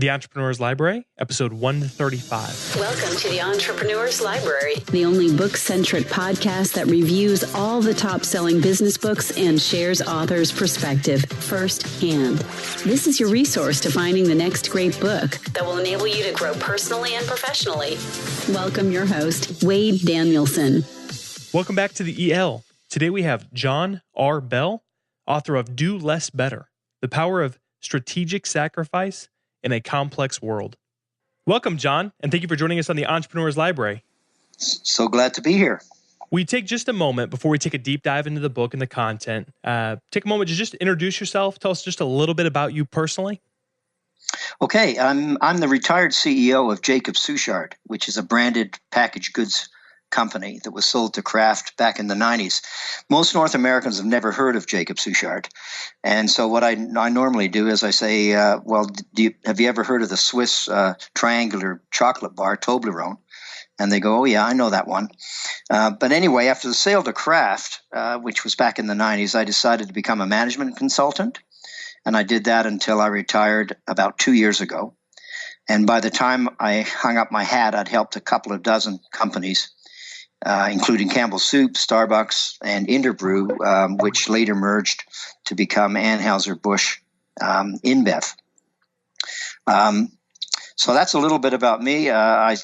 The Entrepreneur's Library, episode 135. Welcome to the Entrepreneur's Library, the only book-centric podcast that reviews all the top-selling business books and shares authors' perspective firsthand. This is your resource to finding the next great book that will enable you to grow personally and professionally. Welcome your host, Wade Danielson. Welcome back to the EL. Today we have John R. Bell, author of Do Less Better, The Power of Strategic Sacrifice in a Complex World. Welcome, John, and thank you for joining us on the Entrepreneur's Library. So glad to be here. We take just a moment before we take a deep dive into the book and the content. Take a moment to just introduce yourself. Tell us just a little bit about you personally. Okay, I'm the retired CEO of Jacob Suchard, which is a branded packaged goods company that was sold to Kraft back in the 90s. Most North Americans have never heard of Jacob Suchard. And so what I normally do is I say, have you ever heard of the Swiss triangular chocolate bar, Toblerone? And they go, oh, yeah, I know that one. But anyway, after the sale to Kraft, which was back in the 90s, I decided to become a management consultant. And I did that until I retired about 2 years ago. And by the time I hung up my hat, I'd helped a couple of dozen companies, including Campbell Soup, Starbucks, and Interbrew, which later merged to become Anheuser-Busch InBev. So that's a little bit about me. I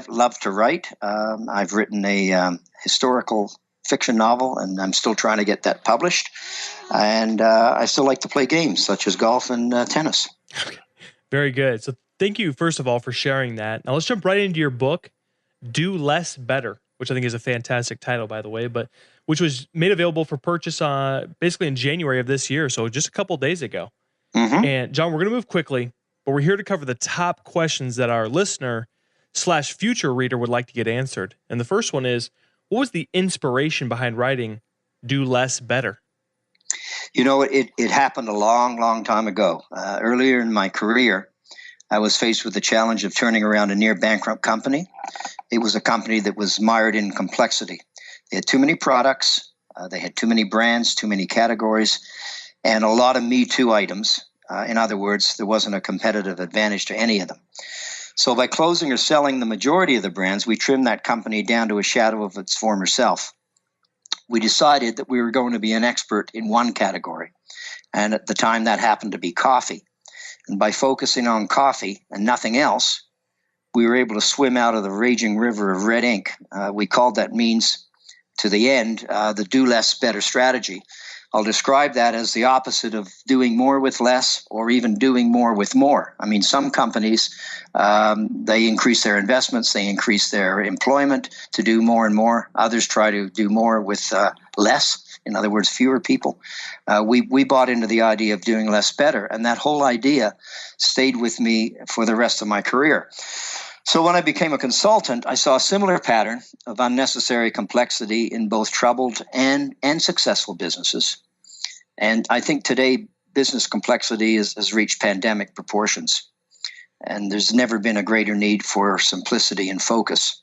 love to write. I've written a historical fiction novel, and I'm still trying to get that published. And I still like to play games such as golf and tennis. Okay. Very good. So thank you, first of all, for sharing that. Now let's jump right into your book, Do Less Better, which I think is a fantastic title, by the way, but which was made available for purchase basically in January of this year, so just a couple days ago. Mm-hmm. And John, we're going to move quickly, but we're here to cover the top questions that our listener/future reader would like to get answered. And the first one is, what was the inspiration behind writing Do Less Better? You know, it happened a long, long time ago. Earlier in my career, I was faced with the challenge of turning around a near bankrupt company. It was a company that was mired in complexity. They had too many products, they had too many brands, too many categories, and a lot of Me Too items. In other words, there wasn't a competitive advantage to any of them. So by closing or selling the majority of the brands, we trimmed that company down to a shadow of its former self. We decided that we were going to be an expert in one category, and at the time that happened to be coffee. And by focusing on coffee and nothing else, we were able to swim out of the raging river of red ink. We called that means to the end the do less better strategy. I'll describe that as the opposite of doing more with less or even doing more with more. I mean, some companies, they increase their investments, they increase their employment to do more and more. Others try to do more with less. In other words, fewer people. We bought into the idea of doing less better, and that whole idea stayed with me for the rest of my career. So when I became a consultant, I saw a similar pattern of unnecessary complexity in both troubled and successful businesses. And I think today business complexity has reached pandemic proportions, and there's never been a greater need for simplicity and focus.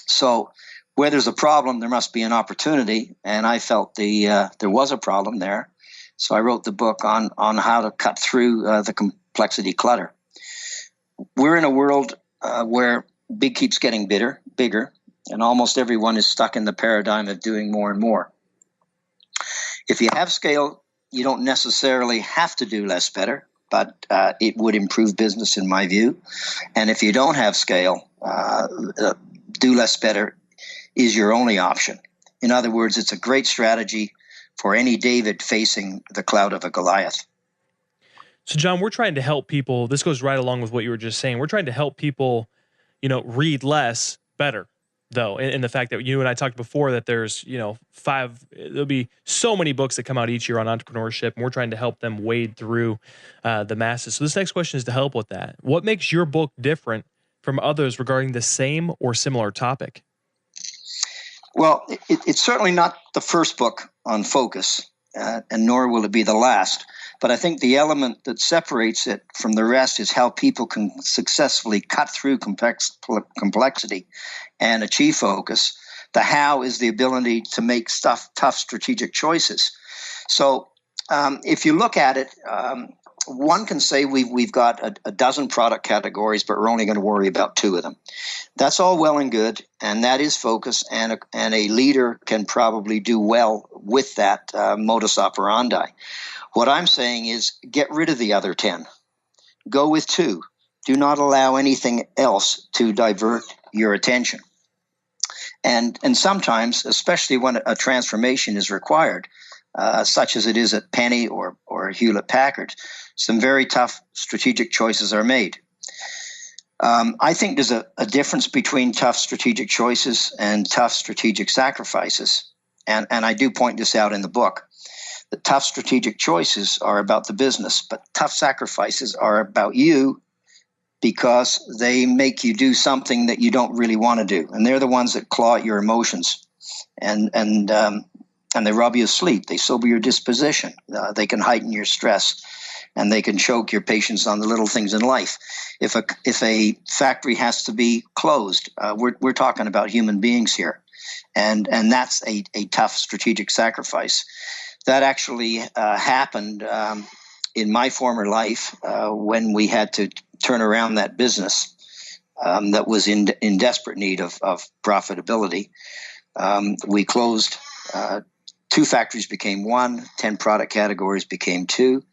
So where there's a problem, there must be an opportunity, and I felt there was a problem there. So I wrote the book on how to cut through the complexity clutter. We're in a world where big keeps getting bigger, and almost everyone is stuck in the paradigm of doing more and more. If you have scale, you don't necessarily have to do less better, but it would improve business in my view. And if you don't have scale, do less better is your only option. In other words, it's a great strategy for any David facing the cloud of a Goliath. So, John, we're trying to help people. This goes right along with what you were just saying. We're trying to help people, read less better, though. And the fact that you and I talked before that there's, there'll be so many books that come out each year on entrepreneurship, and we're trying to help them wade through the masses. So this next question is to help with that. What makes your book different from others regarding the same or similar topic? Well, it's certainly not the first book on focus, and nor will it be the last. But I think the element that separates it from the rest is how people can successfully cut through complexity and achieve focus. The how is the ability to make tough strategic choices. So if you look at it, one can say we've got a dozen product categories, but we're only going to worry about two of them. That's all well and good, and that is focus, and a leader can probably do well with that modus operandi. What I'm saying is get rid of the other 10. Go with two. Do not allow anything else to divert your attention. And sometimes, especially when a transformation is required, such as it is at Penny or Hewlett-Packard, some very tough strategic choices are made. I think there's a difference between tough strategic choices and tough strategic sacrifices. And I do point this out in the book. The tough strategic choices are about the business, but tough sacrifices are about you because they make you do something that you don't really want to do. And they're the ones that claw at your emotions and they rob you of sleep. They sober your disposition. They can heighten your stress, and they can choke your patience on the little things in life. If a factory has to be closed, we're talking about human beings here, and that's a tough strategic sacrifice. That actually happened in my former life when we had to turn around that business that was in desperate need of profitability. We closed. 2 factories became 1, 10 product categories became 2,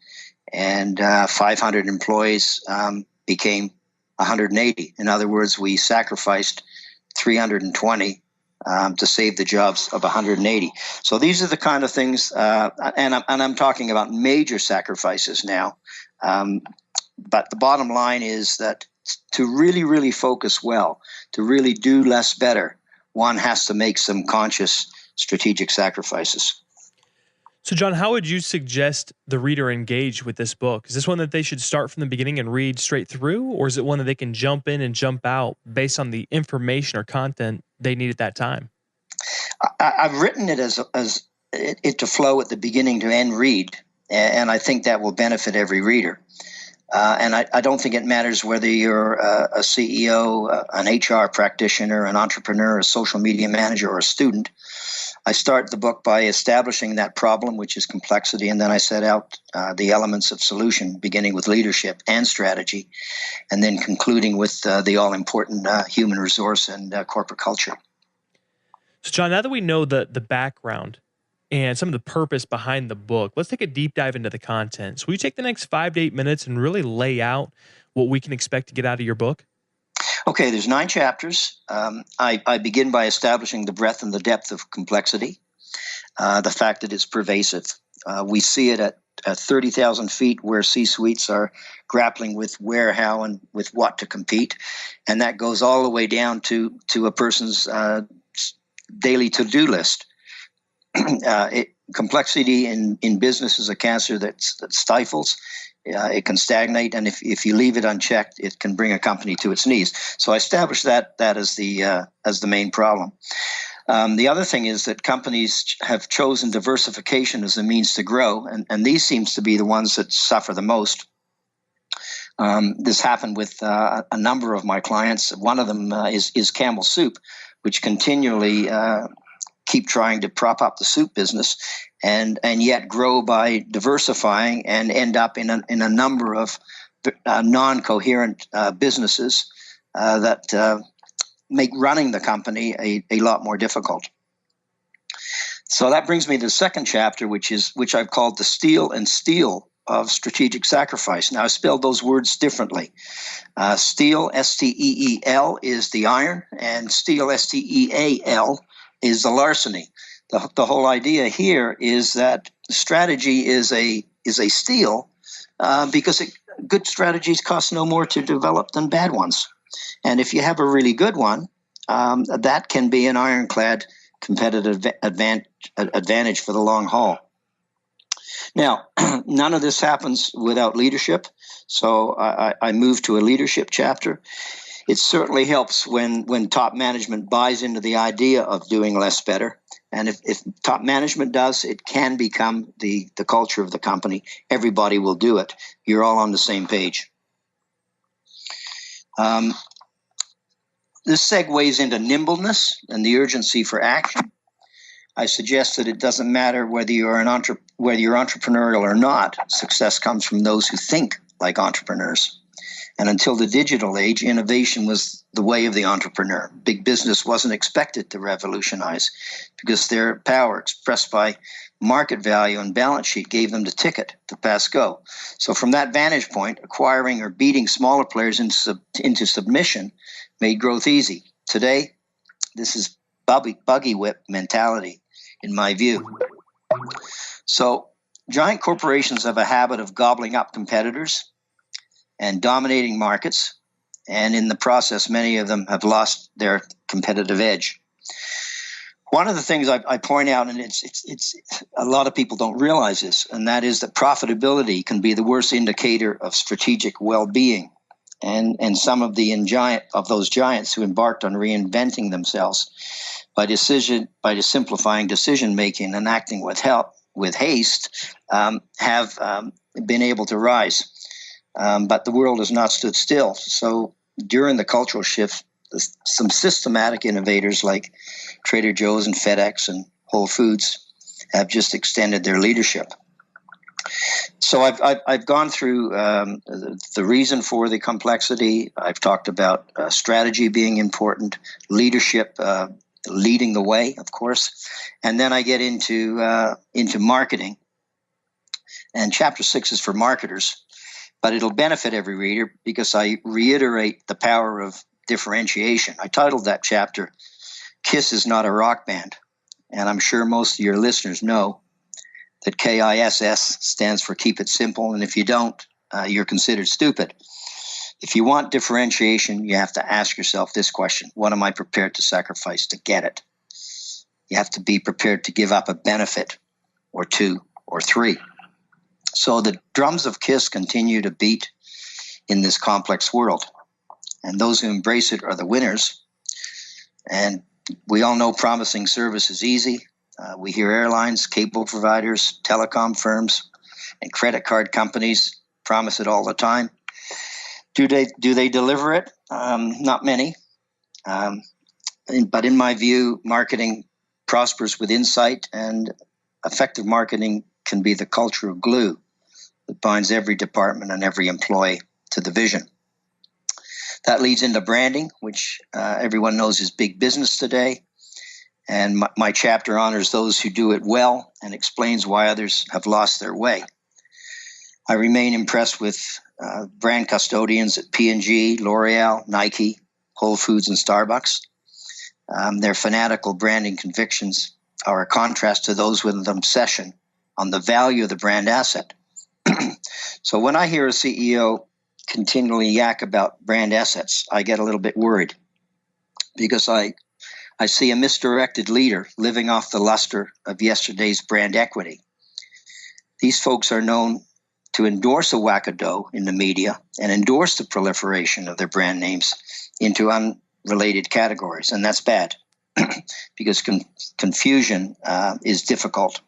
and 500 employees became 180. In other words, we sacrificed 320 to save the jobs of 180. So these are the kind of things, and I'm talking about major sacrifices now. But the bottom line is that to really, really focus well, to really do less better, one has to make some conscious strategic sacrifices. So, John, how would you suggest the reader engage with this book? Is this one that they should start from the beginning and read straight through, or is it one that they can jump in and jump out based on the information or content they need at that time? I've written it as it to flow at the beginning to end read, and I think that will benefit every reader. And I don't think it matters whether you're a CEO, an HR practitioner, an entrepreneur, a social media manager, or a student. I start the book by establishing that problem, which is complexity, and then I set out the elements of solution, beginning with leadership and strategy, and then concluding with the all-important human resource and corporate culture. So, John, now that we know the background and some of the purpose behind the book, let's take a deep dive into the content. So will you take the next 5 to 8 minutes and really lay out what we can expect to get out of your book? Okay, there's 9 chapters. I begin by establishing the breadth and the depth of complexity, the fact that it's pervasive. We see it at 30,000 feet where C-suites are grappling with where, how, and with what to compete. And that goes all the way down to a person's daily to-do list. Complexity in business is a cancer that stifles. It can stagnate, and if you leave it unchecked, it can bring a company to its knees. So I established that as the main problem. The other thing is that companies have chosen diversification as a means to grow, and these seems to be the ones that suffer the most. This happened with a number of my clients. One of them is Camel Soup, which continually keep trying to prop up the soup business and yet grow by diversifying and end up in a number of non-coherent businesses that make running the company a lot more difficult. So that brings me to the second chapter, which I've called the steel and steel of strategic sacrifice. Now, I spelled those words differently. Steel, S-T-E-E-L, is the iron, and steel, S-T-E-A-L, is the larceny. The whole idea here is that strategy is a steal because good strategies cost no more to develop than bad ones. And if you have a really good one, that can be an ironclad competitive advantage for the long haul. Now, none of this happens without leadership, so I moved to a leadership chapter. It certainly helps when top management buys into the idea of doing less better. And if top management does, it can become the culture of the company. Everybody will do it. You're all on the same page. This segues into nimbleness and the urgency for action. I suggest that it doesn't matter whether you're entrepreneurial or not. Success comes from those who think like entrepreneurs. And until the digital age, innovation was the way of the entrepreneur. Big business wasn't expected to revolutionize because their power expressed by market value and balance sheet gave them the ticket to pass go. So from that vantage point, acquiring or beating smaller players into submission made growth easy. Today, this is buggy whip mentality, in my view. So giant corporations have a habit of gobbling up competitors and dominating markets. And in the process, many of them have lost their competitive edge. One of the things I point out, and it's a lot of people don't realize this, and that is that profitability can be the worst indicator of strategic well-being. And some of those giants who embarked on reinventing themselves by simplifying decision making and acting with haste have been able to rise. But the world has not stood still. So during the cultural shift, some systematic innovators like Trader Joe's and FedEx and Whole Foods have just extended their leadership. So I've gone through the reason for the complexity. I've talked about strategy being important, leadership leading the way, of course, and then I get into marketing. And chapter 6 is for marketers, but it'll benefit every reader because I reiterate the power of differentiation. I titled that chapter, KISS is not a rock band. And I'm sure most of your listeners know that KISS stands for keep it simple. And if you don't, you're considered stupid. If you want differentiation, you have to ask yourself this question: what am I prepared to sacrifice to get it? You have to be prepared to give up a benefit or two or three. So the drums of KISS continue to beat in this complex world. And those who embrace it are the winners. And we all know promising service is easy. We hear airlines, cable providers, telecom firms, and credit card companies promise it all the time. Do they deliver it? Not many. But in my view, marketing prospers with insight, and effective marketing can be the cultural glue that binds every department and every employee to the vision. That leads into branding, which everyone knows is big business today. And my chapter honors those who do it well and explains why others have lost their way. I remain impressed with brand custodians at P&G, L'Oreal, Nike, Whole Foods, and Starbucks. Their fanatical branding convictions are a contrast to those with an obsession on the value of the brand asset. So when I hear a CEO continually yak about brand assets, I get a little bit worried because I see a misdirected leader living off the luster of yesterday's brand equity. These folks are known to endorse a wackadow in the media and endorse the proliferation of their brand names into unrelated categories. And that's bad because confusion is difficult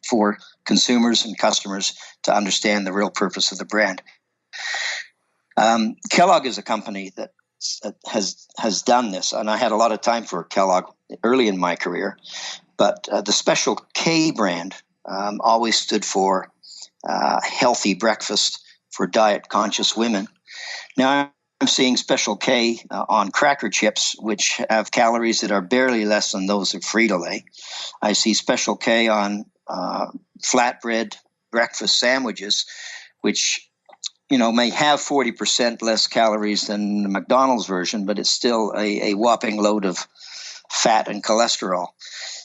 for consumers and customers to understand the real purpose of the brand. Kellogg is a company that has done this, and I had a lot of time for Kellogg early in my career, but the Special K brand always stood for healthy breakfast for diet-conscious women. Now I'm seeing Special K on cracker chips, which have calories that are barely less than those of Frito-Lay. I see Special K on flatbread breakfast sandwiches, which may have 40% less calories than the McDonald's version, but it's still a whopping load of fat and cholesterol.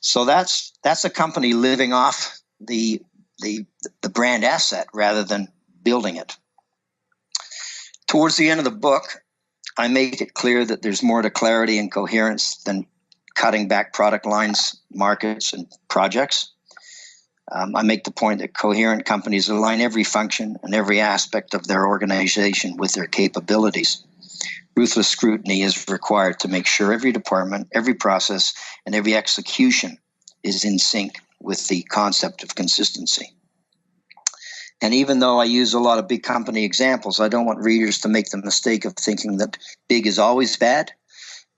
So that's a company living off the brand asset rather than building it. Towards the end of the book, I make it clear that there's more to clarity and coherence than cutting back product lines, markets, and projects. I make the point that coherent companies align every function and every aspect of their organization with their capabilities. Ruthless scrutiny is required to make sure every department, every process, and every execution is in sync with the concept of consistency. And even though I use a lot of big company examples, I don't want readers to make the mistake of thinking that big is always bad.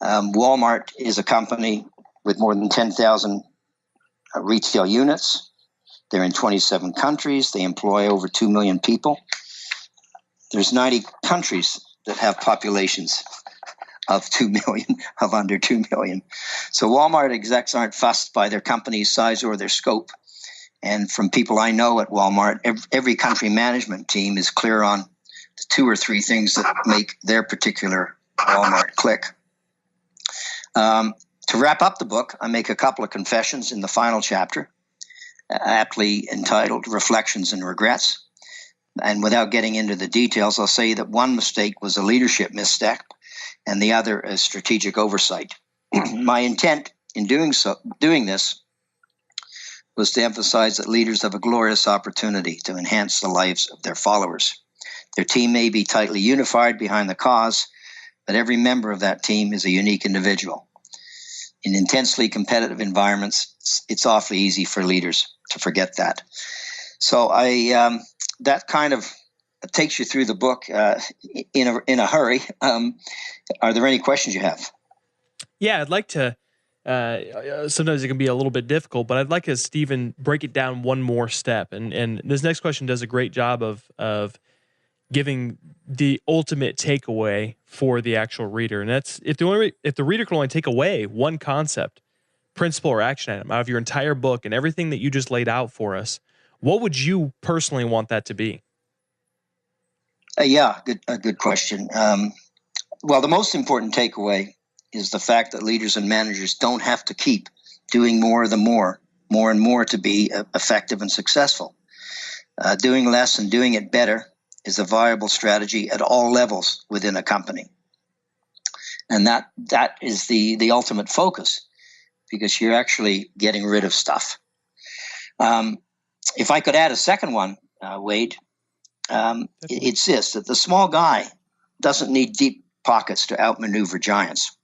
Walmart is a company with more than 10,000 retail units. They're in 27 countries. They employ over 2 million people. There's 90 countries that have populations of 2 million, of under 2 million. So Walmart execs aren't fussed by their company's size or their scope. And from people I know at Walmart, every country management team is clear on the 2 or 3 things that make their particular Walmart click. To wrap up the book, I make a couple of confessions in the final chapter, aptly entitled Reflections and Regrets. And without getting into the details, I'll say that one mistake was a leadership misstep and the other a strategic oversight. My intent in doing this was to emphasize that leaders have a glorious opportunity to enhance the lives of their followers. Their team may be tightly unified behind the cause, but every member of that team is a unique individual. In intensely competitive environments, it's awfully easy for leaders to forget that. So that kind of takes you through the book in a hurry. Are there any questions you have? Yeah, I'd like to. Sometimes it can be a little bit difficult, but I'd like to, Stephen, break it down one more step. And this next question does a great job of giving the ultimate takeaway for the actual reader. And that's if the reader can only take away one concept, principle, or action item out of your entire book and everything that you just laid out for us, what would you personally want that to be? A good question. Well, the most important takeaway is the fact that leaders and managers don't have to keep doing more and more to be effective and successful. Doing less and doing it better is a viable strategy at all levels within a company. And that is the ultimate focus, because you're actually getting rid of stuff. If I could add a second one, Wade, it's this, that the small guy doesn't need deep pockets to outmaneuver giants.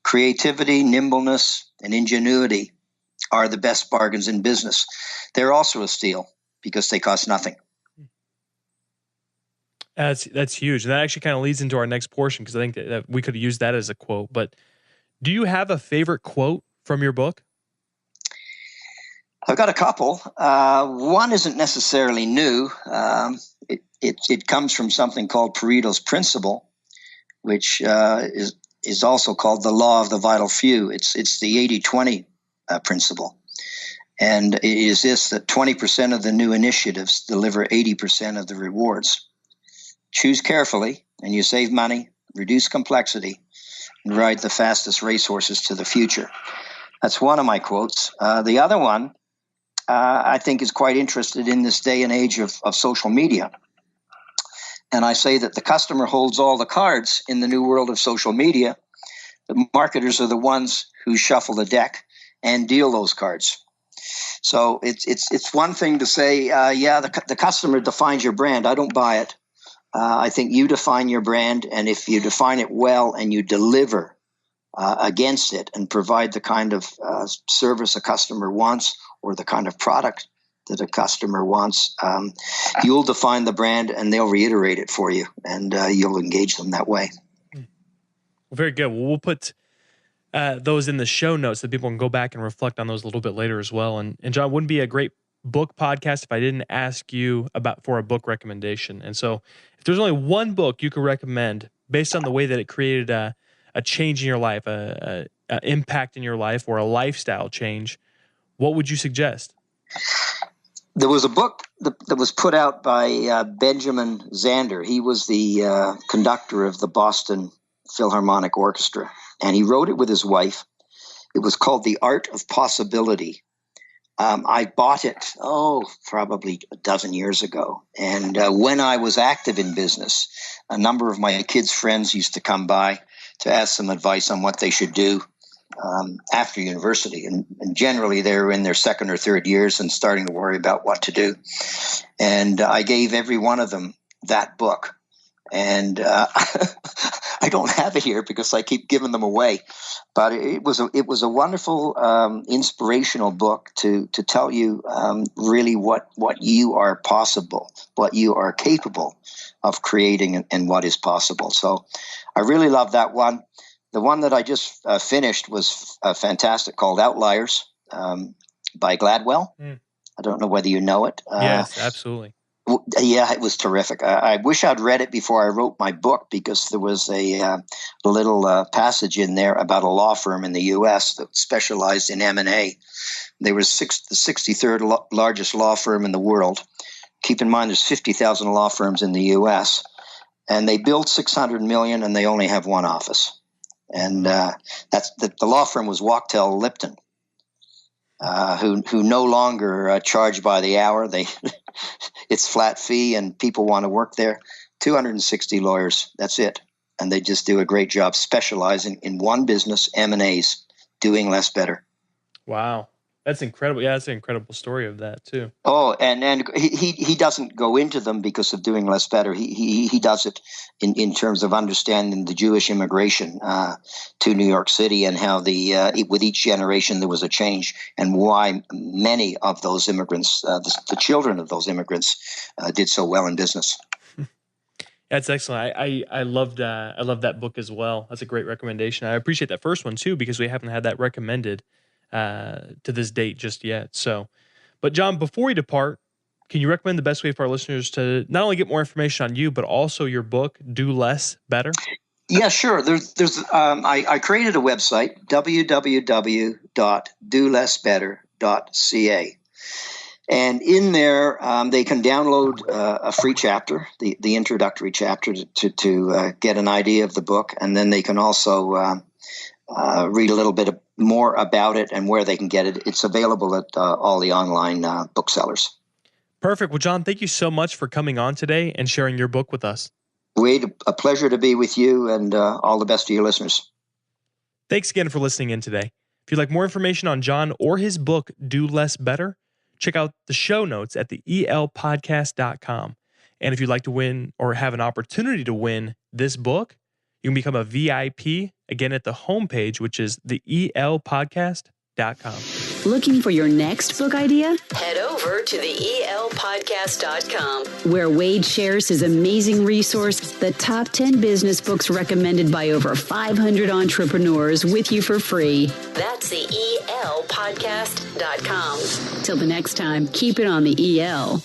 Creativity, nimbleness, and ingenuity are the best bargains in business. They're also a steal because they cost nothing. That's huge. And that actually kind of leads into our next portion, because I think that we could use that as a quote. But do you have a favorite quote from your book? I've got a couple. One isn't necessarily new. It comes from something called Pareto's Principle, which is also called the law of the vital few. It's the 80-20 principle. And it is this, that 20% of the new initiatives deliver 80% of the rewards. Choose carefully, and you save money, reduce complexity, and ride the fastest racehorses to the future. That's one of my quotes. The other one, I think, is quite interested in this day and age of social media. And I say that the customer holds all the cards in the new world of social media. The marketers are the ones who shuffle the deck and deal those cards. So it's one thing to say, the customer defines your brand. I don't buy it. I think you define your brand, and if you define it well and you deliver against it and provide the kind of service a customer wants or the kind of product that a customer wants, you'll define the brand and they'll reiterate it for you, and you'll engage them that way. Well, very good. Well, we'll put those in the show notes so that people can go back and reflect on those a little bit later as well. And John, wouldn't be a great book podcast if I didn't ask you for a book recommendation. And so if there's only one book you could recommend based on the way that it created a change in your life, a impact in your life, or a lifestyle change, what would you suggest? There was a book that was put out by Benjamin Zander. He was the conductor of the Boston Philharmonic Orchestra, and he wrote it with his wife. It was called The Art of Possibility. I bought it, probably a dozen years ago. And when I was active in business, a number of my kids' friends used to come by to ask some advice on what they should do after university. And generally, they were in their second or third years and starting to worry about what to do. And I gave every one of them that book. And I don't have it here because I keep giving them away. But it was a wonderful, inspirational book to tell you really what you are possible, what you are capable of creating, and what is possible. So I really love that one. The one that I just finished was fantastic, called Outliers. by Gladwell. Mm. I don't know whether you know it. Yes, absolutely. Yeah, it was terrific. I wish I'd read it before I wrote my book, because there was a little passage in there about a law firm in the U.S. that specialized in M&A. They were the 63rd largest law firm in the world. Keep in mind, there's 50,000 law firms in the U.S., and they billed $600 million, and they only have one office. And the law firm was Wachtell Lipton, who no longer charge by the hour. It's flat fee, and people want to work there. 260 lawyers, that's it. And they just do a great job specializing in one business, M&As, doing less better. Wow. That's incredible. Yeah, that's an incredible story of that too. Oh, and he doesn't go into them because of doing less better. He does it in terms of understanding the Jewish immigration to New York City, and how with each generation there was a change, and why many of those immigrants, the children of those immigrants, did so well in business. That's excellent. I loved that book as well. That's a great recommendation. I appreciate that first one too, because we haven't had that recommended to this date just yet. So, but John, before we depart, can you recommend the best way for our listeners to not only get more information on you, but also your book, Do Less Better? Yeah, sure. I created a website, www.dolessbetter.ca. And in there, they can download a free chapter, the introductory chapter, to get an idea of the book. And then they can also read a little bit more about it and where they can get it. It's available at all the online booksellers. Perfect. Well, John, thank you so much for coming on today and sharing your book with us. Wade, a pleasure to be with you, and all the best to your listeners. Thanks again for listening in today. If you'd like more information on John or his book, Do Less Better, check out the show notes at the elpodcast.com. And if you'd like to win or have an opportunity to win this book, you can become a VIP, again, at the homepage, which is the elpodcast.com. Looking for your next book idea? Head over to the elpodcast.com, where Wade shares his amazing resource, the top 10 business books recommended by over 500 entrepreneurs, with you for free. That's the elpodcast.com. Till the next time, keep it on the EL.